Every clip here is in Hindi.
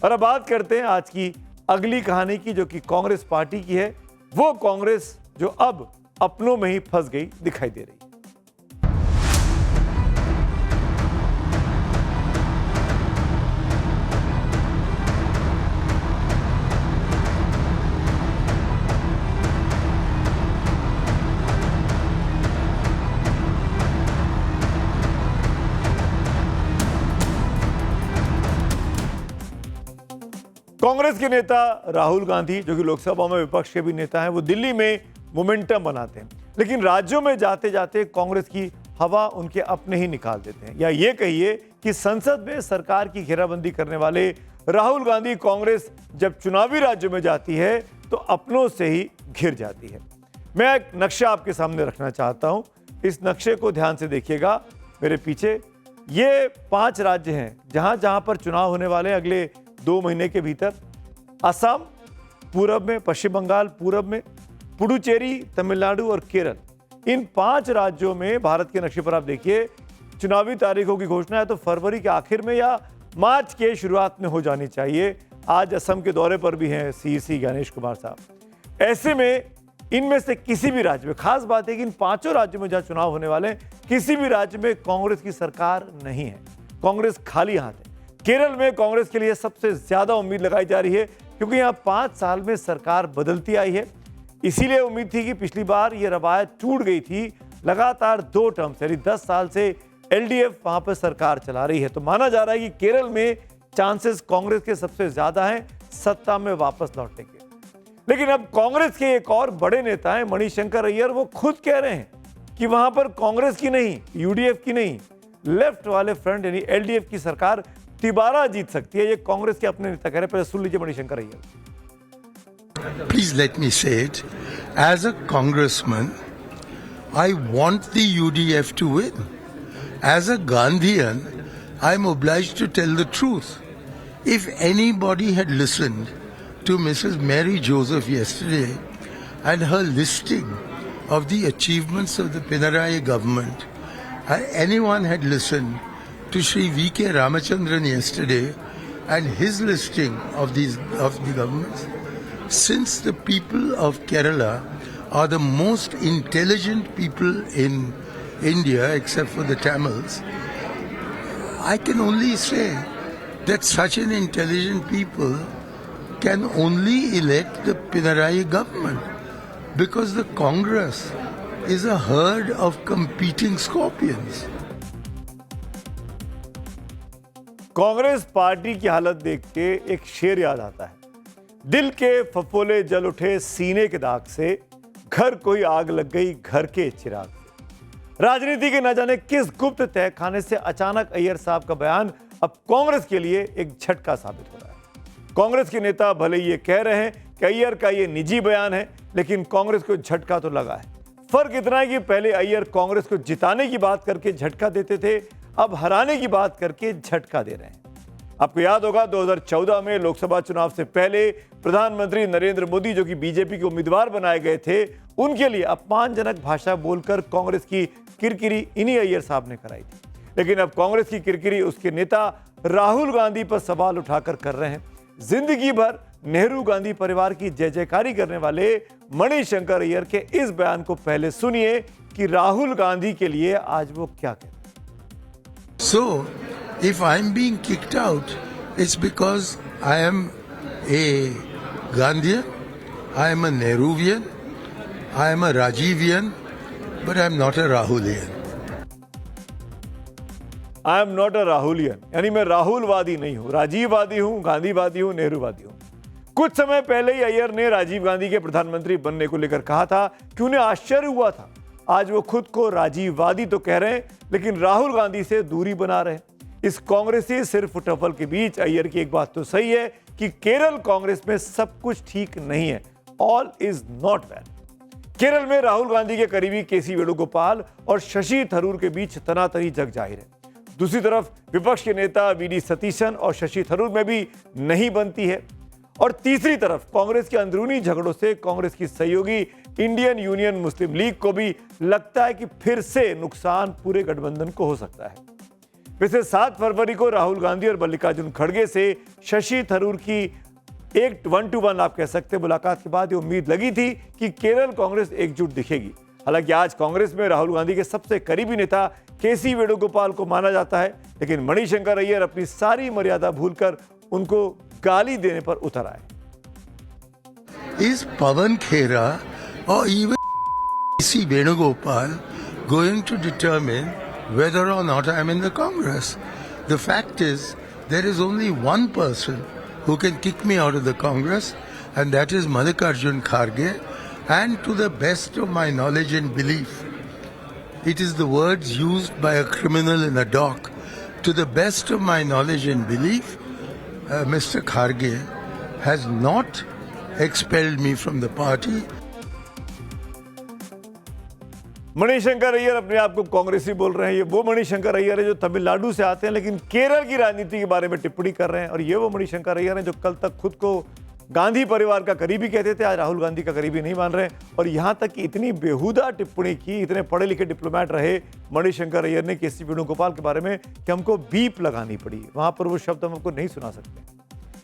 और अब बात करते हैं आज की अगली कहानी की, जो कि कांग्रेस पार्टी की है। वो कांग्रेस जो अब अपनों में ही फंस गई दिखाई दे रही है। कांग्रेस के नेता राहुल गांधी, जो कि लोकसभा में विपक्ष के भी नेता हैं, वो दिल्ली में मोमेंटम बनाते हैं, लेकिन राज्यों में जाते जाते कांग्रेस की हवा उनके अपने ही निकाल देते हैं। या ये कहिए कि संसद में सरकार की घेराबंदी करने वाले राहुल गांधी कांग्रेस जब चुनावी राज्यों में जाती है तो अपनों से ही घिर जाती है। मैं एक नक्शा आपके सामने रखना चाहता हूं। इस नक्शे को ध्यान से देखिएगा। मेरे पीछे ये 5 राज्य हैं जहां जहां पर चुनाव होने वाले अगले 2 महीने के भीतर। असम पूरब में, पश्चिम बंगाल पूरब में, पुडुचेरी, तमिलनाडु और केरल, इन 5 राज्यों में भारत के नक्शे पर आप देखिए चुनावी तारीखों की घोषणा है तो फरवरी के आखिर में या मार्च के शुरुआत में हो जानी चाहिए। आज असम के दौरे पर भी हैं सीईसी गणेश कुमार साहब। ऐसे में इनमें से किसी भी राज्य में, खास बात है कि इन 5 राज्यों में जहां चुनाव होने वाले हैं, किसी भी राज्य में कांग्रेस की सरकार नहीं है। कांग्रेस खाली हाथ है। केरल में कांग्रेस के लिए सबसे ज्यादा उम्मीद लगाई जा रही है क्योंकि यहां 5 साल में सरकार बदलती आई है। इसीलिए उम्मीद थी कि पिछली बार यह रवायत टूट गई थी। लगातार 2 टर्म यानी 10 साल से एलडीएफ वहां पर सरकार चला रही है। तो माना जा रहा है कि केरल में चांसेस कांग्रेस के सबसे ज्यादा हैं सत्ता में वापस लौटने के। लेकिन अब कांग्रेस के एक और बड़े नेता हैं मणिशंकर अय्यर, वो खुद कह रहे हैं कि वहां पर कांग्रेस की नहीं, यूडीएफ की नहीं, लेफ्ट वाले फ्रंट यानी एलडीएफ की सरकार तिबारा जीत सकती है। ये कांग्रेस के अपने नेता कह रहे हैं। पहले सुन लीजिए Manishankar Iyer. Please let me say it. As a congressman, I want the UDF to win. As a Gandhian, I'm obliged to tell the truth. If anybody had listened to Mrs. Mary Joseph yesterday and her listing of the achievements of the Pinarayi government, anyone had listened to Shri V.K. Ramachandran yesterday and his listing of the governments, since the people of Kerala are the most intelligent people in India except for the Tamils, I can only say that such an intelligent people can only elect the Pinarayi government because the Congress is a herd of competing scorpions. Congress party की हालत देख के एक शेर याद आता है। दिल के फफोले जल उठे सीने के दाग से, घर कोई आग लग गई घर के चिराग से। राजनीति के न जाने किस गुप्त तहखाने से अचानक अय्यर साहब का बयान अब कांग्रेस के लिए एक झटका साबित हो रहा है। कांग्रेस के नेता भले ये कह रहे हैं कि अय्यर का ये निजी बयान है, लेकिन कांग्रेस को झटका तो लगा है। फर्क इतना है कि पहले अय्यर कांग्रेस को जिताने की बात करके झटका देते थे, अब हराने की बात करके झटका दे रहे हैं। आपको याद होगा 2014 में लोकसभा चुनाव से पहले प्रधानमंत्री नरेंद्र मोदी, जो कि बीजेपी के उम्मीदवार बनाए गए थे, उनके लिए अपमानजनक भाषा बोलकर कांग्रेस की किरकिरी इन्हीं अय्यर साहब ने कराई थी। लेकिन अब कांग्रेस की किरकिरी उसके नेता राहुल गांधी पर सवाल उठाकर कर रहे हैं। जिंदगी भर नेहरू गांधी परिवार की जय जयकारी करने वाले मणिशंकर अय्यर के इस बयान को पहले सुनिए कि राहुल गांधी के लिए आज वो क्या कहते हैं। So, if I'm being kicked out, it's because I am a Gandhian, I am a Nehruvian, I am a Rajivian, but I am not a Rahulian. I am not a Rahulian, यानी मैं राहुलवादी नहीं हूं, राजीववादी हूं, गांधीवादी हूं, नेहरूवादी हूं। कुछ समय पहले ही अय्यर ने राजीव गांधी के प्रधानमंत्री बनने को लेकर कहा था कि उन्हें आश्चर्य हुआ था। आज वो खुद को राजीववादी तो कह रहे हैं, लेकिन राहुल गांधी से दूरी बना रहे हैं। इस कांग्रेसी सिर फुटफल के बीच अय्यर की एक बात तो सही है कि केरल कांग्रेस में सब कुछ ठीक नहीं है। All is not well. Kerala में राहुल गांधी के करीबी केसी वेणुगोपाल और शशि थरूर के बीच तनातनी जग जाहिर है। दूसरी तरफ विपक्ष के नेता वीडी सतीशन और शशि थरूर में भी नहीं बनती है। और तीसरी तरफ कांग्रेस के अंदरूनी झगड़ों से कांग्रेस की सहयोगी इंडियन यूनियन मुस्लिम लीग को भी लगता है कि फिर से नुकसान पूरे गठबंधन को हो सकता है। वैसे 7 फरवरी को राहुल गांधी और मल्लिकार्जुन खड़गे से शशि थरूर की एक 1-to-1 आप कह सकते हैं मुलाकात के बाद ये उम्मीद लगी थी कि केरल कांग्रेस एकजुट दिखेगी। हालांकि आज कांग्रेस में राहुल गांधी के सबसे करीबी नेता केसी वेणुगोपाल को माना जाता है, लेकिन मणिशंकर अय्यर अपनी सारी मर्यादा भूलकर उनको गाली देने पर उतर आए। Is Pawan Khera or even C. Venugopal going to determine whether or not I am in the Congress? The fact is, there is only one person who can kick me out of the Congress, and that is Mallikarjun Kharge. And to the best of my knowledge and belief, it is the words used by a criminal in a dock. To the best of my knowledge and belief, Mr. Kharge has not expelled me from the party. Manishankar Iyer अपने आप को कांग्रेसी बोल रहे हैं। ये वो मणिशंकर अय्यर है जो तमिलनाडु से आते हैं लेकिन केरल की राजनीति के बारे में टिप्पणी कर रहे हैं, और ये वो मणिशंकर अय्यर हैं जो कल तक खुद को गांधी परिवार का करीबी कहते थे, आज राहुल गांधी का करीबी नहीं मान रहे। और यहां तक कि इतनी बेहुदा टिप्पणी की, इतने पढ़े लिखे डिप्लोमेट रहे मणिशंकर अय्यर ने केसी वेणुगोपाल के बारे में कि हमको बीप लगानी पड़ी। वहां पर वो शब्द हम आपको नहीं सुना सकते।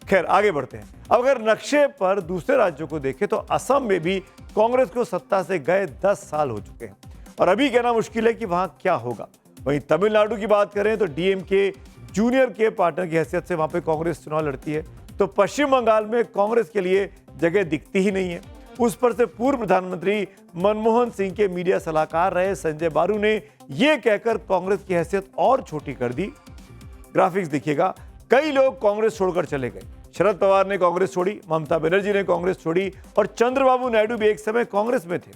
खैर आगे बढ़ते हैं। अब अगर नक्शे पर दूसरे राज्यों को देखें तो असम में भी कांग्रेस को सत्ता से गए 10 साल हो चुके हैं और अभी कहना मुश्किल है कि वहां क्या होगा। वहीं तमिलनाडु की बात करें तो डीएमके जूनियर के पार्टनर की हैसियत से वहां पे कांग्रेस चुनाव लड़ती है, तो पश्चिम बंगाल में कांग्रेस के लिए जगह दिखती ही नहीं है। उस पर से पूर्व प्रधानमंत्री मनमोहन सिंह के मीडिया सलाहकार रहे संजय बारू ने यह कहकर कांग्रेस की हैसियत और छोटी कर दी। ग्राफिक्स देखिएगा, कई लोग कांग्रेस छोड़कर चले गए। शरद पवार ने कांग्रेस छोड़ी, ममता बनर्जी ने कांग्रेस छोड़ी और चंद्रबाबू नायडू भी एक समय कांग्रेस में थे।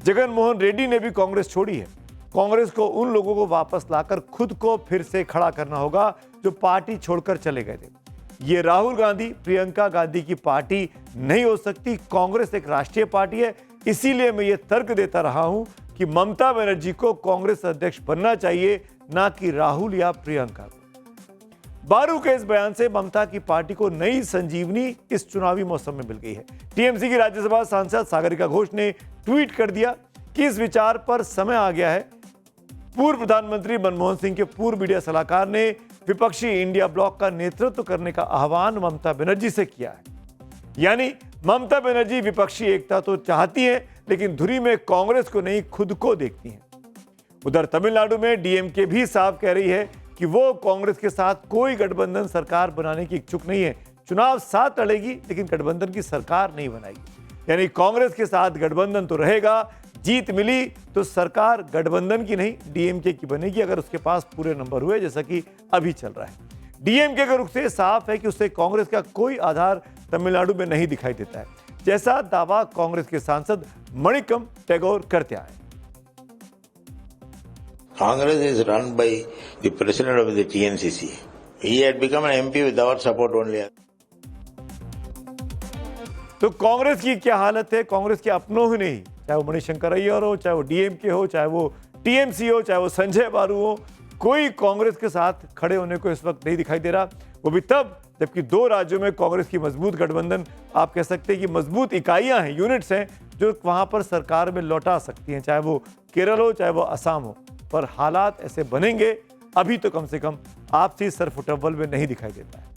जगन मोहन रेड्डी ने भी कांग्रेस छोड़ी है। कांग्रेस को उन लोगों को वापस लाकर खुद को फिर से खड़ा करना होगा जो पार्टी छोड़कर चले गए थे। ये राहुल गांधी, प्रियंका गांधी की पार्टी नहीं हो सकती। कांग्रेस एक राष्ट्रीय पार्टी है, इसीलिए मैं ये तर्क देता रहा हूं कि ममता बनर्जी को कांग्रेस अध्यक्ष बनना चाहिए, ना कि राहुल या प्रियंका को। बारू के इस बयान से ममता की पार्टी को नई संजीवनी इस चुनावी मौसम में मिल गई है। टीएमसी की राज्यसभा सांसद सागरिका घोष ने ट्वीट कर दिया कि इस विचार पर समय आ गया है। पूर्व प्रधानमंत्री मनमोहन सिंह के पूर्व मीडिया सलाहकार ने विपक्षी इंडिया ब्लॉक का नेतृत्व करने का आह्वान ममता बनर्जी से किया है। यानी ममता बनर्जी विपक्षी एकता तो चाहती है लेकिन धुरी में कांग्रेस को नहीं, खुद को देखती हैं। उधर तमिलनाडु में डीएमके भी साफ कह रही है कि वो कांग्रेस के साथ कोई गठबंधन सरकार बनाने की इच्छुक नहीं है। चुनाव साथ लड़ेगी लेकिन गठबंधन की सरकार नहीं बनाएगी। यानी कांग्रेस के साथ गठबंधन तो रहेगा, जीत मिली तो सरकार गठबंधन की नहीं डीएमके की बनेगी अगर उसके पास पूरे नंबर हुए, जैसा कि अभी चल रहा है। डीएमके के रुख से साफ है कि उससे कांग्रेस का कोई आधार तमिलनाडु में नहीं दिखाई देता है, जैसा दावा कांग्रेस के सांसद मणिकम टैगोर करते आए। Congress is run by the president of the TNCC. He had become an MP with our support only. तो कांग्रेस की क्या हालत है? कांग्रेस के अपनों ही नहीं, चाहे वो मणिशंकर अय्यर हो, चाहे वो डीएमके हो, चाहे वो टीएमसी हो, चाहे वो संजय बारू हो, कोई कांग्रेस के साथ खड़े होने को इस वक्त नहीं दिखाई दे रहा। वो भी तब जबकि 2 राज्यों में कांग्रेस की मजबूत गठबंधन, आप कह सकते हैं कि मजबूत इकाइयां हैं, यूनिट्स हैं जो वहां पर सरकार में लौटा सकती हैं, चाहे वो केरल हो चाहे वो असम हो। पर हालात ऐसे बनेंगे अभी तो कम से कम आपसी सरफुटव्वल में नहीं दिखाई देता है।